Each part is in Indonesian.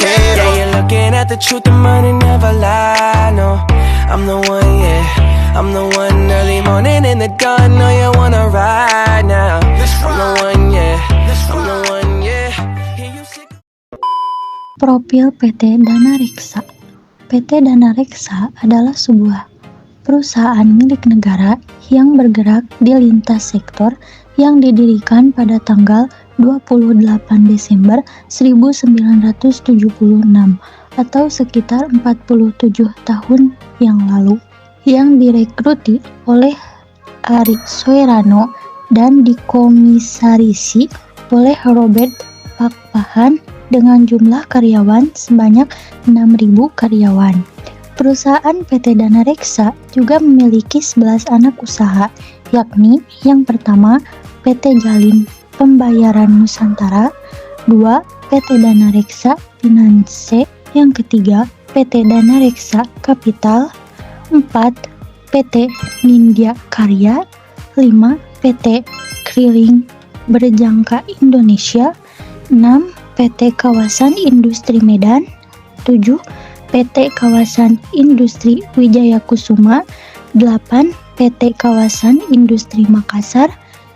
Yeah, you're looking at the truth, the money never lie. No, I'm the one, yeah. I'm the one early morning in the dawn. Know you wanna ride now. I'm the one, yeah. I'm the one, yeah. Hear you sick. Profil PT Dana Reksa. PT Dana Reksa adalah sebuah perusahaan milik negara yang bergerak di lintas sektor yang didirikan pada tanggal 28 Desember 1976 atau sekitar 47 tahun yang lalu, yang direkruti oleh Ari Soerano dan dikomisarisi oleh Robert Pakpahan dengan jumlah karyawan sebanyak 6.000 karyawan. Perusahaan PT Dana Reksa juga memiliki 11 anak usaha, yakni yang pertama PT Jalin Pembayaran Nusantara, 2 PT Dana Reksa Finance, yang ketiga PT Dana Reksa Kapital, 4 PT Nindya Karya, 5 PT Kriling Berjangka Indonesia, 6 PT Kawasan Industri Medan, 7 PT Kawasan Industri Wijaya Kusuma, 8 PT Kawasan Industri Makassar,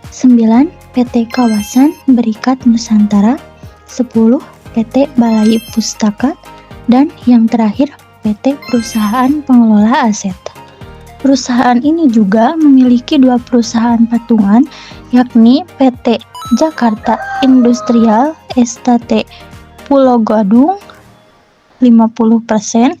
9 PT Kawasan Berikat Nusantara, 10 PT Balai Pustaka, dan yang terakhir PT Perusahaan Pengelola Aset. Perusahaan ini juga memiliki 2 perusahaan patungan, yakni PT Jakarta Industrial Estate Pulau Gadung 50%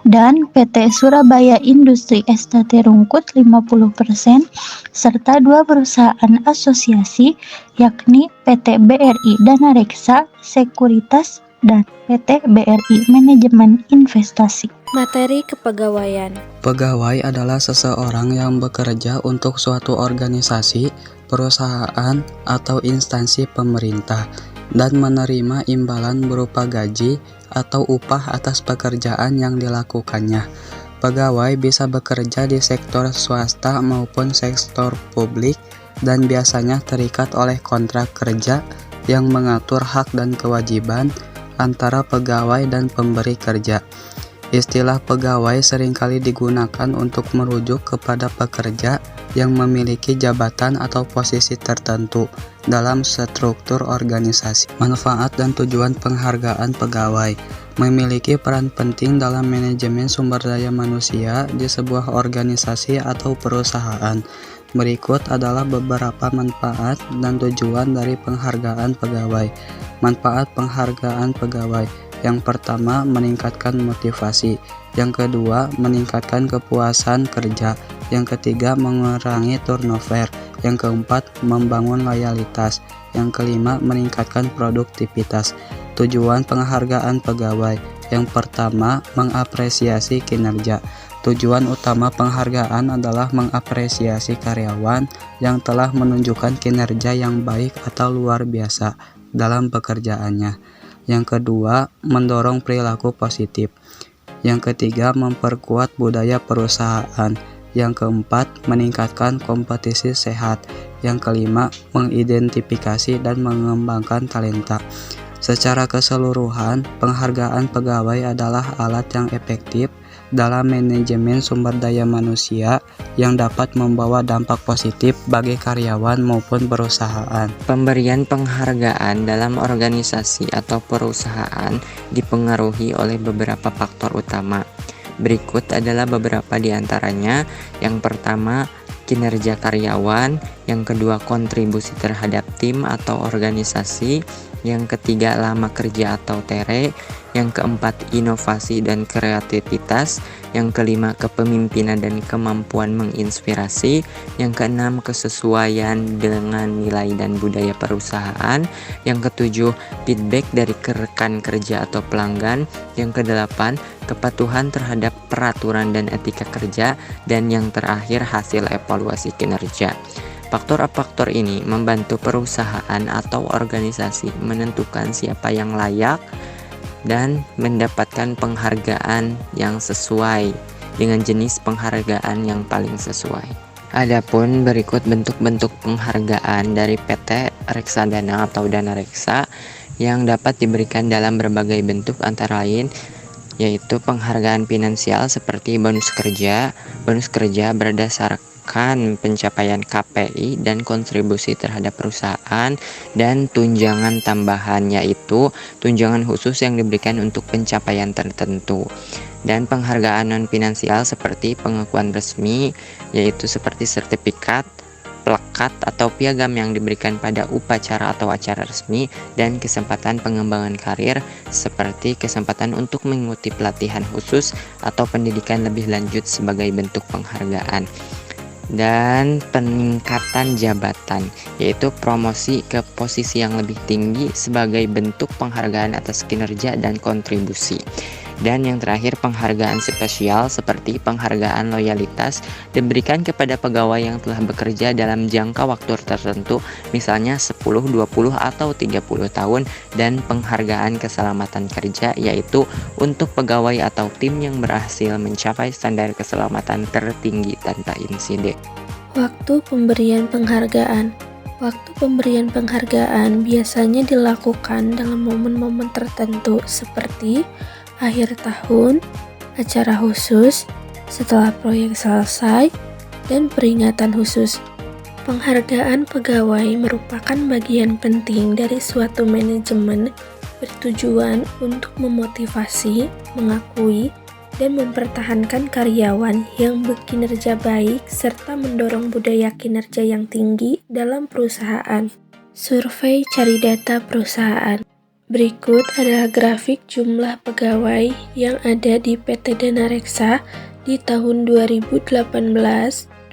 dan PT Surabaya Industri Estate Rungkut 50%, serta 2 perusahaan asosiasi, yakni PT BRI Dana Reksa Sekuritas dan PT BRI Manajemen Investasi. Materi kepegawaian. Pegawai adalah seseorang yang bekerja untuk suatu organisasi, perusahaan, atau instansi pemerintah dan menerima imbalan berupa gaji atau upah atas pekerjaan yang dilakukannya. Pegawai bisa bekerja di sektor swasta maupun sektor publik dan biasanya terikat oleh kontrak kerja yang mengatur hak dan kewajiban antara pegawai dan pemberi kerja. Istilah pegawai seringkali digunakan untuk merujuk kepada pekerja yang memiliki jabatan atau posisi tertentu dalam struktur organisasi. Manfaat dan tujuan penghargaan pegawai memiliki peran penting dalam manajemen sumber daya manusia di sebuah organisasi atau perusahaan. Berikut adalah beberapa manfaat dan tujuan dari penghargaan pegawai. Manfaat penghargaan pegawai. Yang pertama, meningkatkan motivasi. Yang kedua, meningkatkan kepuasan kerja. Yang ketiga, mengurangi turnover. Yang keempat, membangun loyalitas. Yang kelima, meningkatkan produktivitas. Tujuan penghargaan pegawai. Yang pertama, mengapresiasi kinerja. Tujuan utama penghargaan adalah mengapresiasi karyawan yang telah menunjukkan kinerja yang baik atau luar biasa dalam pekerjaannya. Yang kedua, mendorong perilaku positif. Yang ketiga, memperkuat budaya perusahaan. Yang keempat, meningkatkan kompetisi sehat. Yang kelima, mengidentifikasi dan mengembangkan talenta. Secara keseluruhan, penghargaan pegawai adalah alat yang efektif dalam manajemen sumber daya manusia yang dapat membawa dampak positif bagi karyawan maupun perusahaan. Pemberian penghargaan dalam organisasi atau perusahaan dipengaruhi oleh beberapa faktor utama. Berikut adalah beberapa di antaranya. Yang pertama, kinerja karyawan. Yang kedua, kontribusi terhadap tim atau organisasi. Yang ketiga, lama kerja atau tere. Yang keempat, inovasi dan kreativitas. Yang kelima, kepemimpinan dan kemampuan menginspirasi. Yang keenam, kesesuaian dengan nilai dan budaya perusahaan. Yang ketujuh, feedback dari rekan kerja atau pelanggan. Yang kedelapan, kepatuhan terhadap peraturan dan etika kerja. Dan yang terakhir, hasil evaluasi kinerja. Faktor-faktor ini membantu perusahaan atau organisasi menentukan siapa yang layak dan mendapatkan penghargaan yang sesuai dengan jenis penghargaan yang paling sesuai. Adapun berikut bentuk-bentuk penghargaan dari PT Reksadana atau Dana Reksa. yang dapat diberikan dalam berbagai bentuk antara lain yaitu penghargaan finansial seperti bonus kerja berdasarkan pencapaian KPI dan kontribusi terhadap perusahaan, dan tunjangan tambahan yaitu tunjangan khusus yang diberikan untuk pencapaian tertentu. Dan penghargaan non-finansial seperti pengakuan resmi yaitu seperti sertifikat, plakat atau piagam yang diberikan pada upacara atau acara resmi, dan kesempatan pengembangan karir seperti kesempatan untuk mengikuti pelatihan khusus atau pendidikan lebih lanjut sebagai bentuk penghargaan. Dan peningkatan jabatan yaitu promosi ke posisi yang lebih tinggi sebagai bentuk penghargaan atas kinerja dan kontribusi. Dan yang terakhir, penghargaan spesial seperti penghargaan loyalitas diberikan kepada pegawai yang telah bekerja dalam jangka waktu tertentu, misalnya 10, 20, atau 30 tahun, dan penghargaan keselamatan kerja yaitu untuk pegawai atau tim yang berhasil mencapai standar keselamatan tertinggi tanpa insiden. Waktu pemberian penghargaan. Waktu pemberian penghargaan biasanya dilakukan dalam momen-momen tertentu seperti akhir tahun, acara khusus, setelah proyek selesai, dan peringatan khusus. Penghargaan pegawai merupakan bagian penting dari suatu manajemen bertujuan untuk memotivasi, mengakui, dan mempertahankan karyawan yang berkinerja baik serta mendorong budaya kinerja yang tinggi dalam perusahaan. Survei cari data perusahaan. Berikut adalah grafik jumlah pegawai yang ada di PT Dana Reksa di tahun 2018, 2019,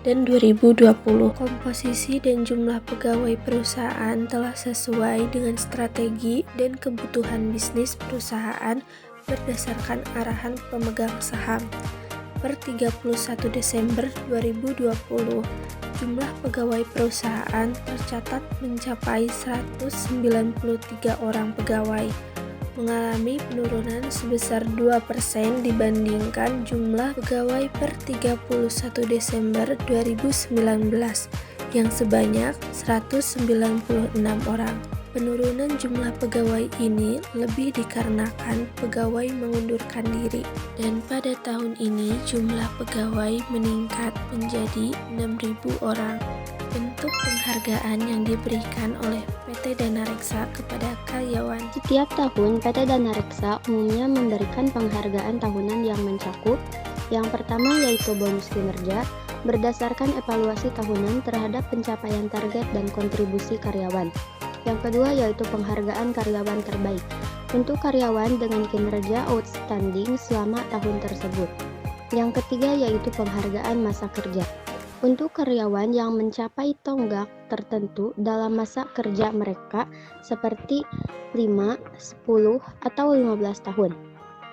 dan 2020. Komposisi dan jumlah pegawai perusahaan telah sesuai dengan strategi dan kebutuhan bisnis perusahaan berdasarkan arahan pemegang saham. Per 31 Desember 2020, jumlah pegawai perusahaan tercatat mencapai 193 orang pegawai, mengalami penurunan sebesar 2% dibandingkan jumlah pegawai per 31 Desember 2019 yang sebanyak 196 orang. Penurunan jumlah pegawai ini lebih dikarenakan pegawai mengundurkan diri, dan pada tahun ini jumlah pegawai meningkat menjadi 6.000 orang. Bentuk penghargaan yang diberikan oleh PT Dana Reksa kepada karyawan. Setiap tahun, PT Dana Reksa umumnya memberikan penghargaan tahunan yang mencakup yang pertama yaitu bonus kinerja, berdasarkan evaluasi tahunan terhadap pencapaian target dan kontribusi karyawan. Yang kedua yaitu penghargaan karyawan terbaik untuk karyawan dengan kinerja outstanding selama tahun tersebut. Yang ketiga yaitu penghargaan masa kerja untuk karyawan yang mencapai tonggak tertentu dalam masa kerja mereka seperti 5, 10, atau 15 tahun.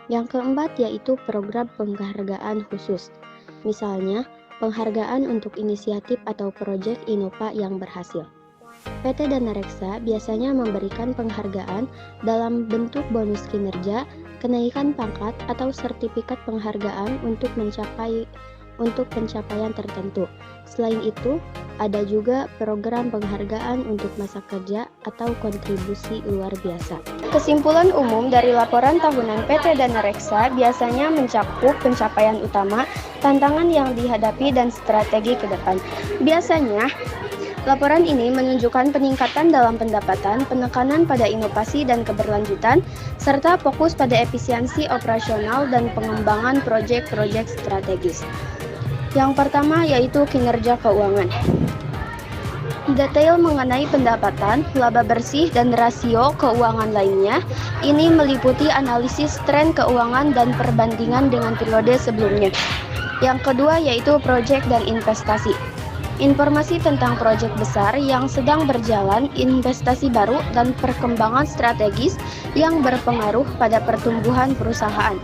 Yang keempat yaitu program penghargaan khusus. Misalnya, penghargaan untuk inisiatif atau proyek Innova yang berhasil. PT Dana Reksa biasanya memberikan penghargaan dalam bentuk bonus kinerja, kenaikan pangkat, atau sertifikat penghargaan untuk pencapaian tertentu. Selain itu, ada juga program penghargaan untuk masa kerja atau kontribusi luar biasa. Kesimpulan umum dari laporan tahunan PT Dana Reksa biasanya mencakup pencapaian utama, tantangan yang dihadapi, dan strategi ke depan. Biasanya, laporan ini menunjukkan peningkatan dalam pendapatan, penekanan pada inovasi dan keberlanjutan, serta fokus pada efisiensi operasional dan pengembangan proyek-proyek strategis. Yang pertama yaitu kinerja keuangan. Detail mengenai pendapatan, laba bersih, dan rasio keuangan lainnya, ini meliputi analisis tren keuangan dan perbandingan dengan periode sebelumnya. Yang kedua yaitu proyek dan investasi. Informasi tentang proyek besar yang sedang berjalan, investasi baru, dan perkembangan strategis yang berpengaruh pada pertumbuhan perusahaan.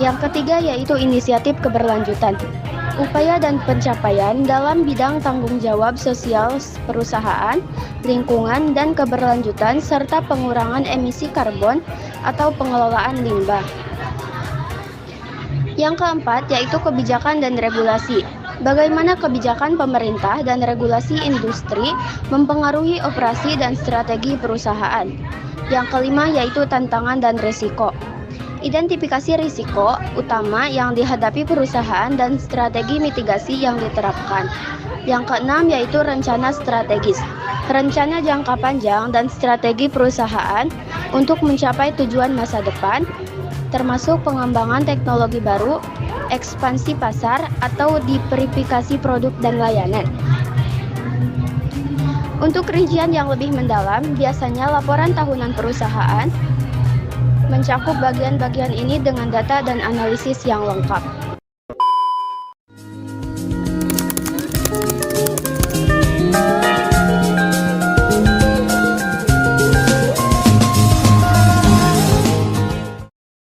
Yang ketiga yaitu inisiatif keberlanjutan. Upaya dan pencapaian dalam bidang tanggung jawab sosial perusahaan, lingkungan, dan keberlanjutan, serta pengurangan emisi karbon atau pengelolaan limbah. Yang keempat yaitu kebijakan dan regulasi. Bagaimana kebijakan pemerintah dan regulasi industri mempengaruhi operasi dan strategi perusahaan. Yang kelima yaitu tantangan dan risiko. Identifikasi risiko utama yang dihadapi perusahaan dan strategi mitigasi yang diterapkan. Yang keenam yaitu rencana strategis. Rencana jangka panjang dan strategi perusahaan untuk mencapai tujuan masa depan, termasuk pengembangan teknologi baru, ekspansi pasar, atau diversifikasi produk dan layanan. Untuk rincian yang lebih mendalam, biasanya laporan tahunan perusahaan mencakup bagian-bagian ini dengan data dan analisis yang lengkap.